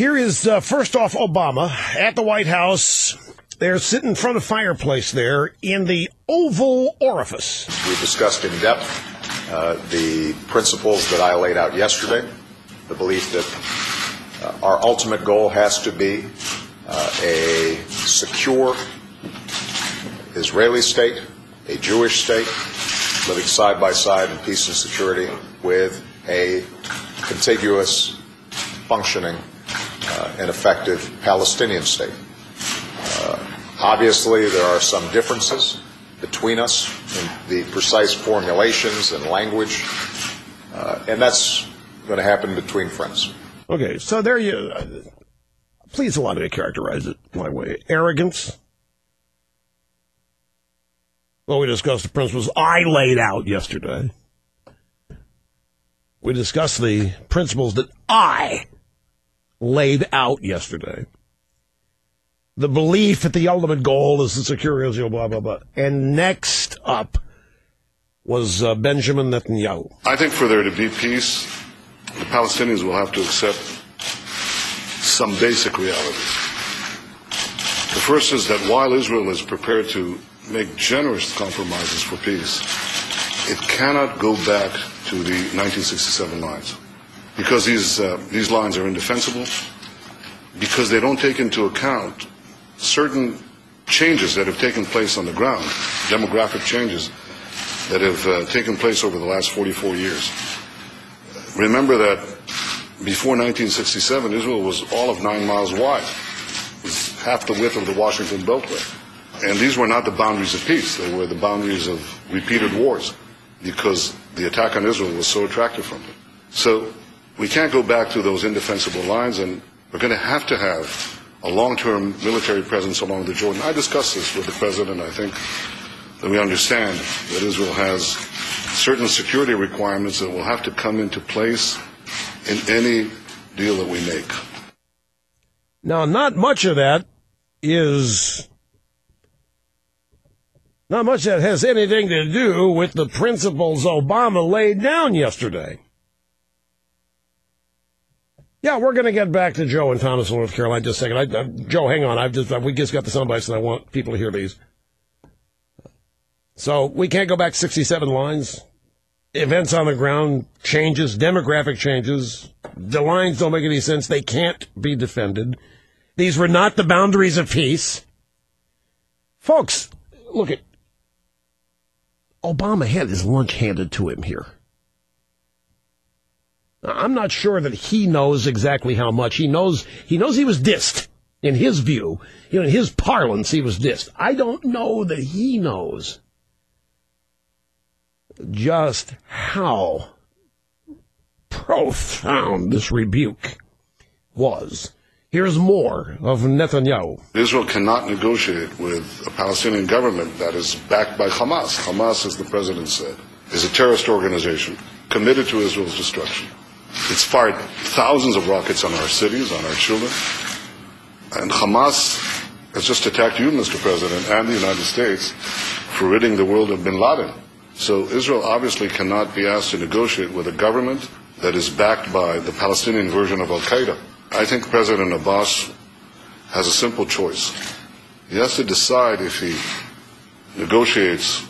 Here is, first off, Obama at the White House. They're sitting in front of a fireplace there in the Oval Office. We discussed in depth the principles that I laid out yesterday, the belief that our ultimate goal has to be a secure Israeli state, a Jewish state, living side by side in peace and security with a contiguous, functioning, and effective Palestinian state. Obviously, there are some differences between us in the precise formulations and language, and that's going to happen between friends. Okay, so there you... please allow me to characterize it my way. Arrogance. Well, we discussed the principles I laid out yesterday. We discussed the principles that I laid out yesterday. The belief that the ultimate goal is to secure Israel, blah, blah, blah. And next up was Benjamin Netanyahu. I think for there to be peace, the Palestinians will have to accept some basic realities. The first is that while Israel is prepared to make generous compromises for peace, it cannot go back to the 1967 lines. Because these lines are indefensible, because they don't take into account certain changes that have taken place on the ground, demographic changes that have taken place over the last 44 years. Remember that before 1967, Israel was all of 9 miles wide. It was half the width of the Washington Beltway. And these were not the boundaries of peace. They were the boundaries of repeated wars because the attack on Israel was so attractive from them. So we can't go back to those indefensible lines, and we're going to have a long-term military presence along the Jordan. I discussed this with the President. I think that we understand that Israel has certain security requirements that will have to come into place in any deal that we make. Now, not much of that has anything to do with the principles Obama laid down yesterday. Yeah, we're going to get back to Joe in Thomasville, North Carolina, just a second. Joe, hang on. We just got the sound bites, and I want people to hear these. So we can't go back 67 lines. Events on the ground changes, demographic changes. The lines don't make any sense. They can't be defended. These were not the boundaries of peace. Folks, look at Obama had his lunch handed to him here. I'm not sure that he knows exactly how much. He knows he was dissed, in his view. In his parlance, he was dissed. I don't know that he knows just how profound this rebuke was. Here's more of Netanyahu. Israel cannot negotiate with a Palestinian government that is backed by Hamas. Hamas, as the President said, is a terrorist organization committed to Israel's destruction. It's fired thousands of rockets on our cities, on our children. And Hamas has just attacked you, Mr. President, and the United States for ridding the world of bin Laden. So Israel obviously cannot be asked to negotiate with a government that is backed by the Palestinian version of al-Qaeda. I think President Abbas has a simple choice. He has to decide if he negotiates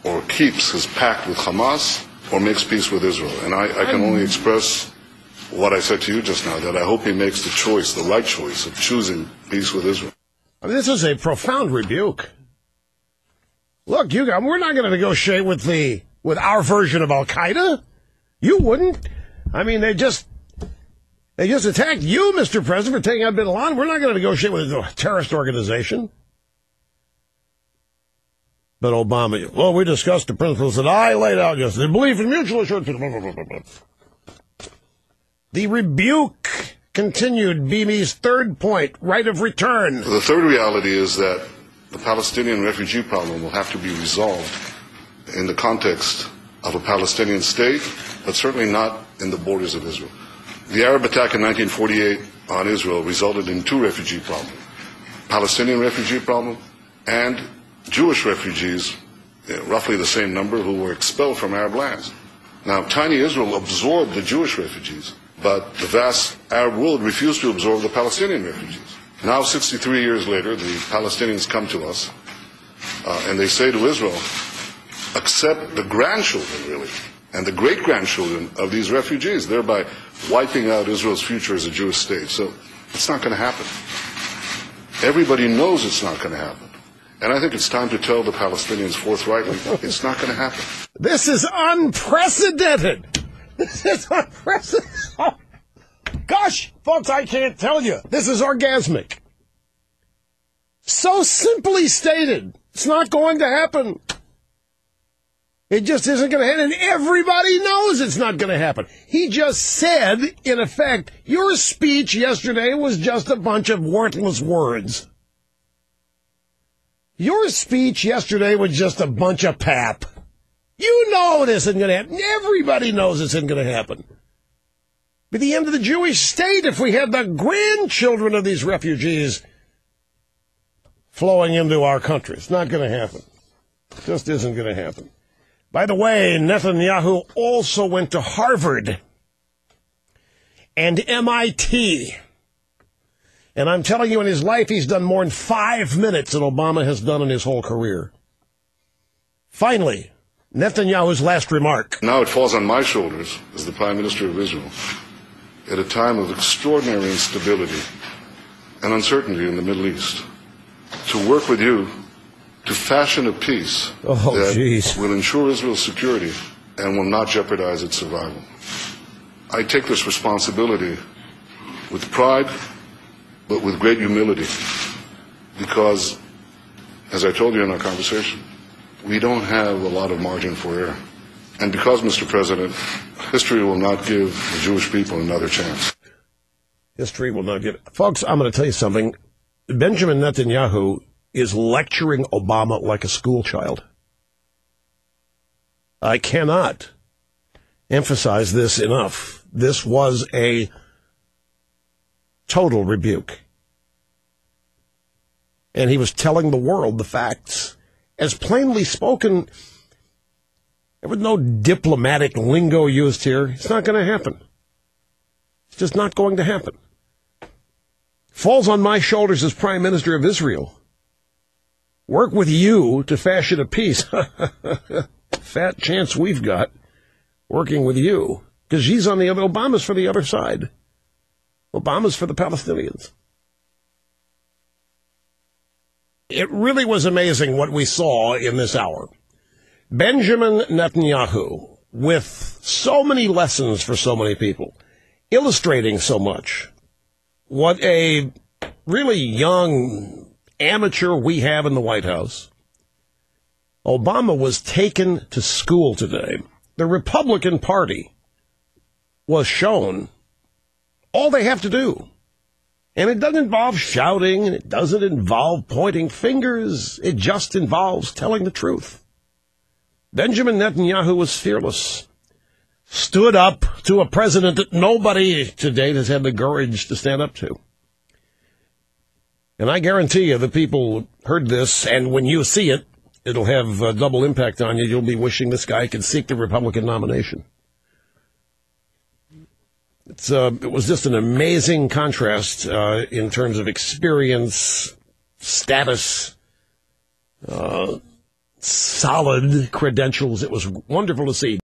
or keeps his pact with Hamas or makes peace with Israel. And I can only express what I said to you just now, that I hope he makes the choice, the right choice, of choosing peace with Israel. I mean, this is a profound rebuke. Look, we're not going to negotiate with our version of al-Qaeda. You wouldn't. I mean, they just attacked you, Mr. President, for taking out bin Laden. We're not going to negotiate with a terrorist organization. But Obama, well, we discussed the principles that I laid out yesterday. Belief in mutual assured. The rebuke continued. Bimi's third point, right of return. The third reality is that the Palestinian refugee problem will have to be resolved in the context of a Palestinian state, but certainly not in the borders of Israel. The Arab attack in 1948 on Israel resulted in two refugee problems: Palestinian refugee problem and Jewish refugees, roughly the same number, who were expelled from Arab lands. Now, tiny Israel absorbed the Jewish refugees, but the vast Arab world refused to absorb the Palestinian refugees. Now, 63 years later, the Palestinians come to us, and they say to Israel, accept the grandchildren, really, and the great-grandchildren of these refugees, thereby wiping out Israel's future as a Jewish state. So it's not going to happen. Everybody knows it's not going to happen. And I think it's time to tell the Palestinians forthrightly, it's not going to happen. This is unprecedented. This is unprecedented. Oh, gosh, folks, I can't tell you. This is orgasmic. So simply stated, it's not going to happen. It just isn't going to happen, and everybody knows it's not going to happen. He just said, in effect, your speech yesterday was just a bunch of worthless words. Your speech yesterday was just a bunch of pap. You know this isn't going to happen. Everybody knows this isn't going to happen. Be the end of the Jewish state if we had the grandchildren of these refugees flowing into our country. It's not going to happen. It just isn't going to happen. By the way, Netanyahu also went to Harvard and MIT. And I'm telling you, in his life, he's done more in 5 minutes than Obama has done in his whole career. Finally, Netanyahu's last remark. Now it falls on my shoulders as the Prime Minister of Israel at a time of extraordinary instability and uncertainty in the Middle East to work with you to fashion a peace that will ensure Israel's security and will not jeopardize its survival. I take this responsibility with pride, but with great humility, because, as I told you in our conversation, we don't have a lot of margin for error. And because, Mr. President, history will not give the Jewish people another chance. History will not give. Folks, I'm going to tell you something. Benjamin Netanyahu is lecturing Obama like a schoolchild. I cannot emphasize this enough. This was a total rebuke. And he was telling the world the facts. As plainly spoken, there was no diplomatic lingo used here. It's not going to happen. It's just not going to happen. Falls on my shoulders as Prime Minister of Israel. Work with you to fashion a peace. Fat chance we've got working with you. Because he's on the other, Obama's for the other side. Obama's for the Palestinians. It really was amazing what we saw in this hour. Benjamin Netanyahu, with so many lessons for so many people, illustrating so much what a really young amateur we have in the White House. Obama was taken to school today. The Republican Party was shown all they have to do. And it doesn't involve shouting, and it doesn't involve pointing fingers. It just involves telling the truth. Benjamin Netanyahu was fearless. Stood up to a president that nobody to date has had the courage to stand up to. And I guarantee you the people heard this, and when you see it, it'll have a double impact on you. You'll be wishing this guy could seek the Republican nomination. It was just an amazing contrast in terms of experience, status, solid credentials. It was wonderful to see.